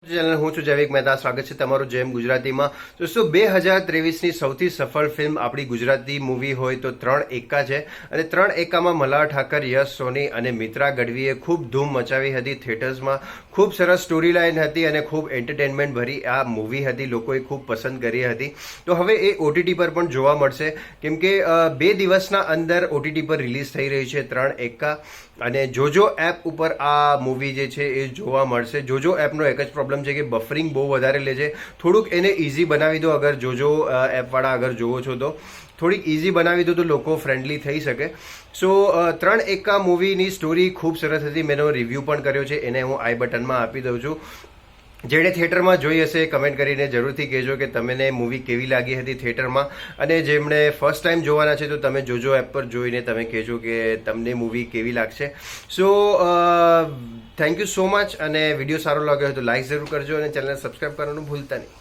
Channel હું છું જૈવિક મહેતા. સ્વાગત છે તમારું જેમ ગુજરાતીમાં. દોસ્તો 2023ની સૌથી સફળ ફિલ્મ આપણી ગુજરાતી મૂવી હોય તો 3 એકા છે અને 3 એકામાં મલ્હાર ઠાકર, યશ સોની અને મિત્રા ગઢવીએ ખૂબ ધૂમ મચાવી હતી થિયેટર્સમાં. ખૂબ સરસ સ્ટોરી લાઇન હતી અને ખૂબ એન્ટરટેનમેન્ટ ભરી આ મૂવી હતી. લોકોએ ખૂબ પસંદ કરી હતી. તો હવે એ ઓટીટી પર પણ જોવા મળશે કેમ કે 2 દિવસના અંદર ઓટીટી પર રિલીઝ થઈ રહી છે 3 એકા અને જોજો એપ ઉપર આ મૂવી જે છે એ જોવા મળશે. જોજો એપનો એક જ પ્રોબ્લેમ છે કે બફરિંગ બહુ વધારે લે છે. થોડુંક એને ઇઝી બનાવી દો. અગર જોજો એપવાળા અગર જોવો છો તો થોડીક ઇઝી બનાવી દો તો લોકો ફ્રેન્ડલી થઈ શકે. સો 3 એકા મૂવીની સ્ટોરી ખૂબ સરસ હતી. મેં એનો રિવ્યૂ પણ કર્યો છે, એને હું આઈ બટનમાં આપી દઉં છું. જેણે થિયેટરમાં જોઈ હશે કમેન્ટ કરીને જરૂરથી કહેજો કે તમને મૂવી કેવી લાગી હતી થિયેટરમાં, અને જેમણે ફર્સ્ટ ટાઈમ જોવાના છે તો તમે જોજો એપ પર જોઈને તમે કહેજો કે તમને મૂવી કેવી લાગશે. So thank you so much. અને વિડીયો સારો લાગ્યો હોય તો લાઈક જરૂર કરજો અને ચેનલને સબસ્ક્રાઈબ કરવાનું ભૂલતા નહીં.